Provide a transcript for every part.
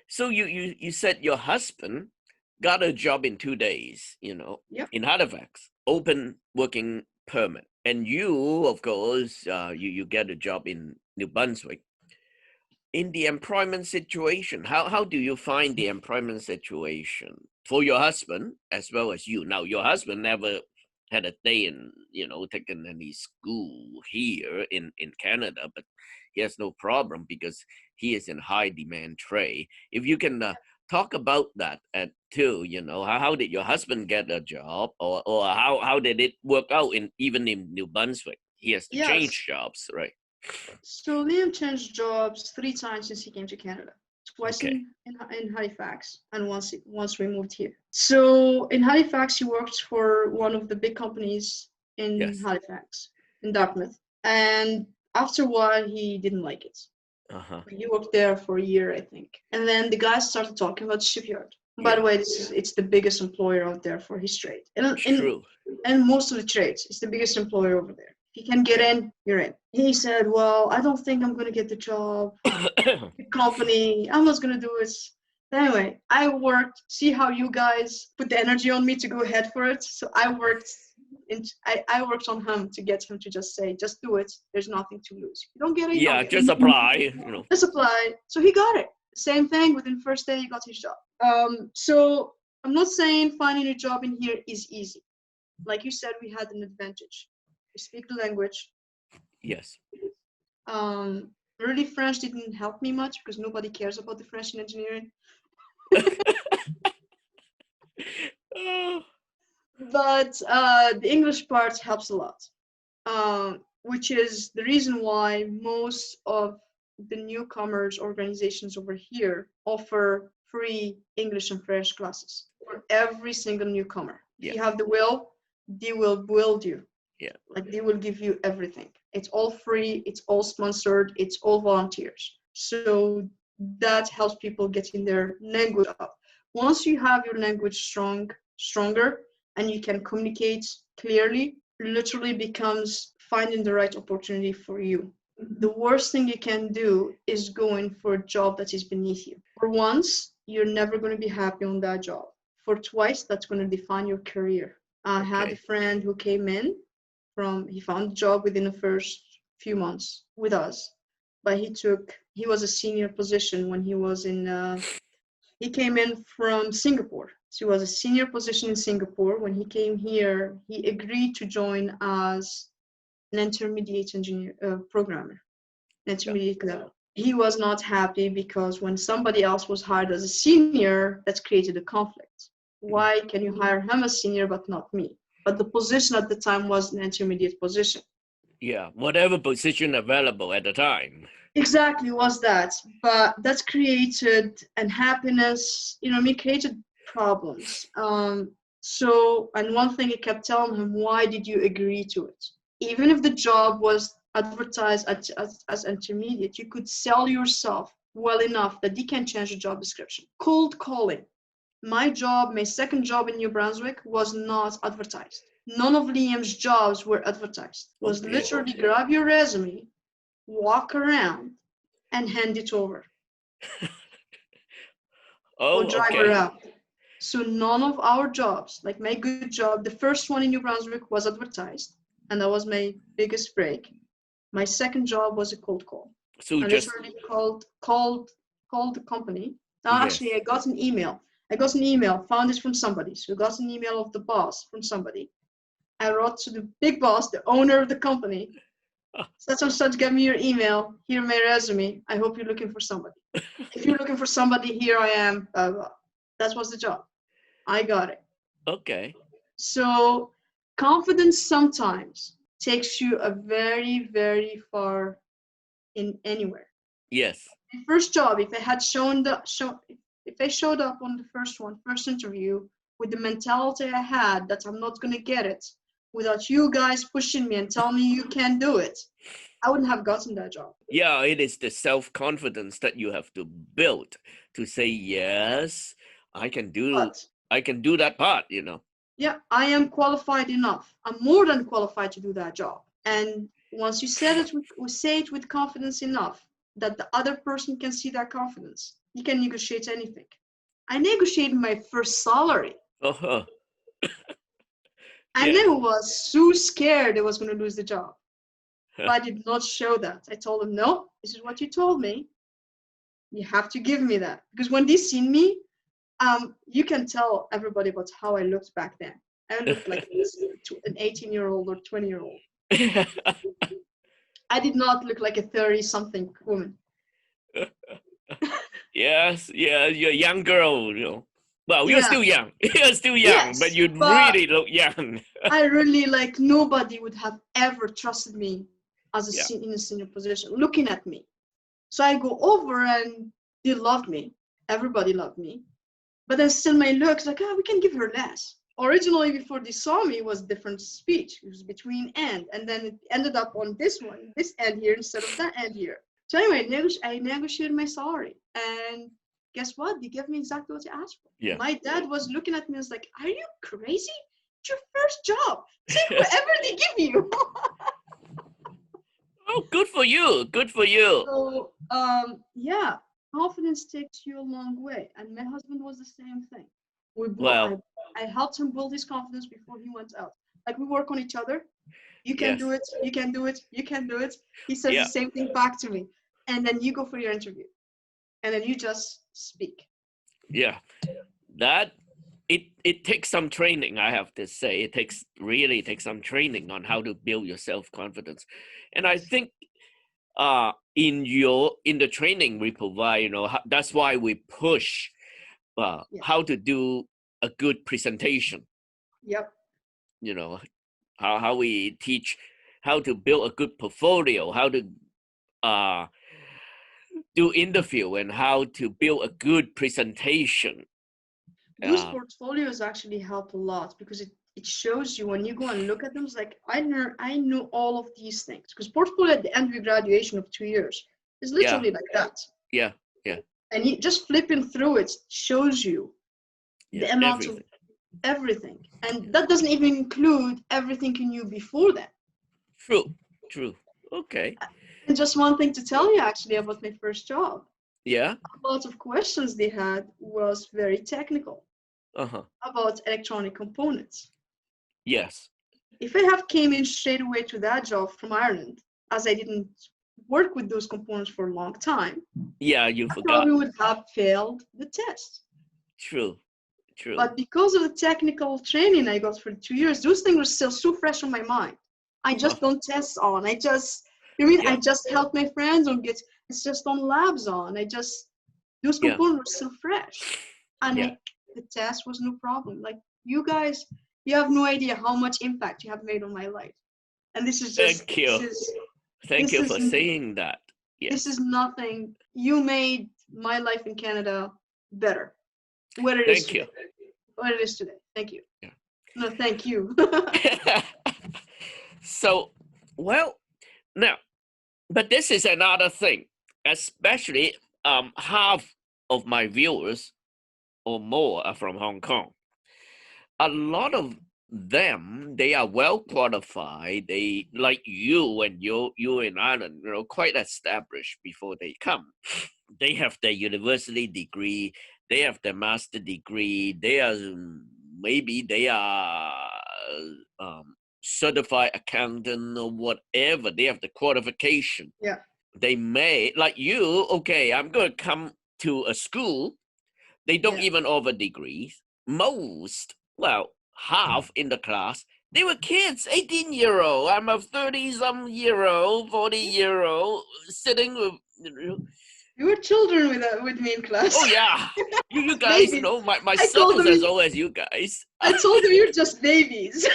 So you said your husband got a job in 2 days, Yep. in Halifax, open working permit, and you, of course, you get a job in New Brunswick. In the employment situation, how do you find the employment situation for your husband as well as you? Now, your husband never had a day in, taken any school here in Canada, but he has no problem because he is in high demand trade. If you can talk about that too, how did your husband get a job, or how did it work out even in New Brunswick? He has to change Yes. jobs, right? So Liam changed jobs 3 times since he came to Canada. Twice Okay. in Halifax, and once we moved here. So in Halifax, he worked for one of the big companies in Yes. Halifax, in Dartmouth. And after a while, he didn't like it. Uh-huh. He worked there for a year, I think. And then the guys started talking about shipyard. By the Yeah. way, it's the biggest employer out there for his trade. True. And most of the trades, it's the biggest employer over there. If you can get Yeah. in, you're in. He said, well, I don't think I'm going to get the job. The company, I'm not going to do it. Anyway, I worked, see how you guys put the energy on me to go ahead for it. So I worked on him to get him to just say, just do it. There's nothing to lose. If you don't get it, you don't Yeah, get just it. apply. Just apply. So he got it. Same thing, within the first day, he got his job. So I'm not saying finding a job in here is easy. Like you said, we had an advantage. We speak the language. Yes. Really, French didn't help me much because nobody cares about the French in engineering. Oh, But the English part helps a lot, which is the reason why most of the newcomers organizations over here offer free English and French classes for every single newcomer. If you yeah. have the will, they will build you. Yeah. Like, they will give you everything. It's all free, it's all sponsored, it's all volunteers. So that helps people getting their language up. Once you have your language stronger, and you can communicate clearly, literally becomes finding the right opportunity for you. The worst thing you can do is going for a job that is beneath you. For once, you're never going to be happy on that job. For twice, that's going to define your career. I had a Okay. friend who came in he found a job within the first few months with us, but he was a senior position when he came in from Singapore. So he was a senior position in Singapore. When he came here, he agreed to join as an intermediate engineer, programmer, an Yeah. intermediate level. He was not happy because when somebody else was hired as a senior, that created a conflict. Mm. Why can you hire him as senior but not me? But the position at the time was an intermediate position. Yeah. Whatever position available at the time. Exactly, was that. But that created unhappiness, created problems. And one thing I kept telling him, why did you agree to it? Even if the job was advertised as intermediate, you could sell yourself well enough that they can change the job description. Cold calling. My second job in New Brunswick was not advertised. None of Liam's jobs were advertised. It was Okay. literally grab your resume, walk around, and hand it over or Oh, drive okay. around. So none of our jobs, like my good job, the first one in New Brunswick was advertised, and that was my biggest break. My second job was a cold call. So I just literally called the company. No, yes. actually, I got an email. Found it from somebody. So I got an email of the boss from somebody. I wrote to the big boss, the owner of the company, such and such, give me your email. Here my resume. I hope you're looking for somebody. If you're looking for somebody, here I am. That was the job. I got it. Okay. So confidence sometimes takes you a very, very far in anywhere. Yes. My first job, if I had if I showed up on the first interview with the mentality I had that I'm not gonna get it, without you guys pushing me and telling me you can't do it, I wouldn't have gotten that job. Yeah, it is the self-confidence that you have to build to say yes, I can do But I can do that part, yeah, I am qualified enough. I'm more than qualified to do that job. And once you said it, we say it with confidence enough that the other person can see that confidence. You can negotiate anything. I negotiated my first salary. Uh-huh. And Yeah. I was so scared I was going to lose the job. But I did not show that. I told them, no, this is what you told me. You have to give me that. Because when they seen me, you can tell everybody about how I looked back then. I looked like an 18-year-old or 20-year-old. I did not look like a 30-something woman. Yes, yeah, you're a young girl, you know. Well, you're Yeah. still young. You're still young, but Yes, you but really look young. I really like nobody would have ever trusted me as Yeah. in a senior position, looking at me. So I go over and they loved me. Everybody loved me. But then still my looks like, we can give her less. Originally, before they saw me, it was different speech. It was between and then it ended up on this one, this end here instead of that end here. So anyway, I negotiated my salary, and guess what? They gave me exactly what I asked for. Yeah. My dad was looking at me and was like, "Are you crazy? It's your first job. Take whatever they give you." Oh, good for you. Good for you. So yeah, confidence takes you a long way, and my husband was the same thing. Well, I helped him build his confidence before he went out. Like we work on each other. You can yes. do it. You can do it. You can do it. He says Yeah. the same thing back to me, and then you go for your interview, and then you just speak. Yeah. That it takes some training, I have to say. It really takes some training on how to build your self-confidence. And I think in the training we provide, you know, that's why we push Yeah. how to do a good presentation. Yep. You know, how we teach how to build a good portfolio, how to do interview, and how to build a good presentation. Those portfolios actually help a lot because it shows you when you go and look at them, it's like I know all of these things. Because portfolio at the end of your graduation of 2 years is literally like that. Yeah. Yeah. And you just flipping through it shows you the amount of everything. And that doesn't even include everything you knew before that. True. Okay. And just one thing to tell you actually about my first job. Yeah. A lot of questions they had was very technical Uh-huh. about electronic components. Yes. If I have came in straight away to that job from Ireland, as I didn't work with those components for a long time, Yeah, you I forgot. probably would have failed the test. True. But because of the technical training I got for 2 years, those things were still so fresh on my mind. I just don't test on. I just help my friends on it's just on labs on. Those components were still fresh. And the test was no problem. Like you guys, you have no idea how much impact you have made on my life. And this is just Thank you. Thank you for saying that. Yes. This is nothing. You made my life in Canada better. What it is today. Thank you. Yeah. No, thank you. So, well, now, but this is another thing, especially half of my viewers or more are from Hong Kong. A lot of them, they are well qualified. They like you and you in Ireland, you know, quite established before they come. They have their university degree. They have their master degree. They are certified accountant or whatever. They have the qualification. Yeah. They may, like you, okay, I'm going to come to a school. They don't even offer degrees. Most, well, half in the class, they were kids, 18-year-old. I'm a 30-some-year-old, 40-year-old sitting with... You were children with me in class. Oh, yeah. You guys know, my son is as old as you guys. I told them you're just babies.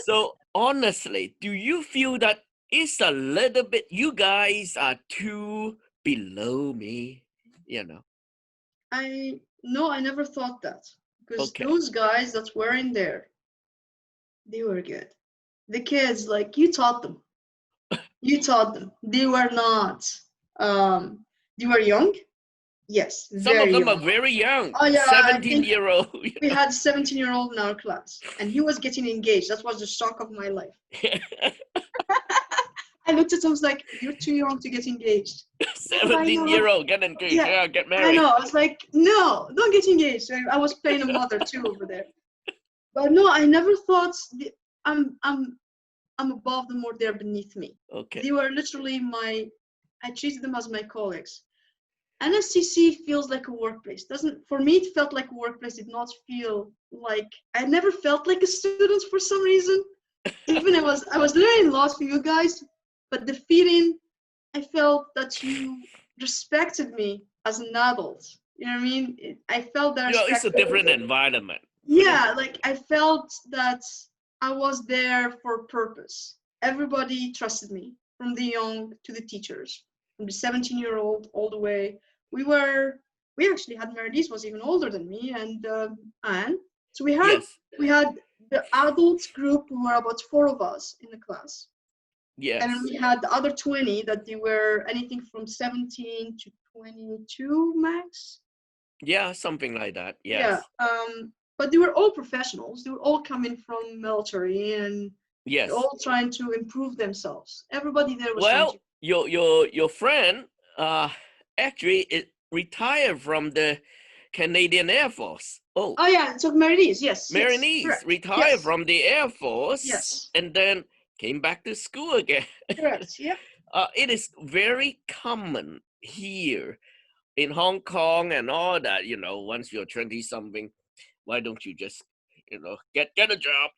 So, honestly, do you feel that it's a little bit, you guys are too below me, you know? I never thought that. Because Okay. those guys that were in there, they were good. The kids, like, you taught them. You taught them. They were not... they were young. Yes, Some of them young. are very young. Oh yeah, 17-year-old. We had 17-year-old in our class, and he was getting engaged. That was the shock of my life. I looked at him, I was like, you're too young to get engaged. 17-year-old, get engaged, Yeah, get I married. know. I was like, no, don't get engaged. I was playing a mother too over there. But no, I never thought I'm above them or they're beneath me. Okay. They were literally I treated them as my colleagues. NSCC feels like a workplace. For me, it felt like a workplace. It did not feel like, I never felt like a student for some reason. Even I was learning a lot from you guys, but the feeling, I felt that you respected me as an adult. You know what I mean? I felt that respect. It's a different environment. Yeah, like I felt that I was there for a purpose. Everybody trusted me, from the young to the teachers, from the 17-year-old all the way. We actually had Meredith was even older than me, and Anne. So we had the adult group. We were about 4 of us in the class. Yes. And we had the other 20 that they were anything from 17 to 22 max. Yeah, something like that. Yes. Yeah. But they were all professionals. They were all coming from military and yes, all trying to improve themselves. Everybody there was trying to. Your friend actually retired from the Canadian Air Force. Oh Yeah, so Meredith, yes. Meredith retired from the Air Force. Yes. And then came back to school again. Correct, yeah. It is very common here in Hong Kong and all that, once you're 20-something, why don't you just, get a job,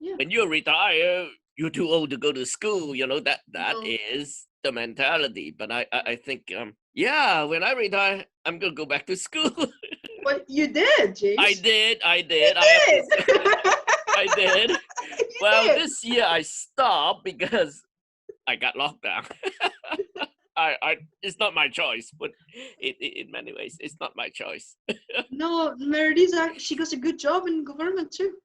Yeah. When you retire, you're too old to go to school, that is the mentality. But I think, when I retire, I'm going to go back to school. Well, you did, James. I did. You did. I did. Well, this year I stopped because I got locked down. It's not my choice, but in many ways, it's not my choice. No, Meredith, she does a good job in government too.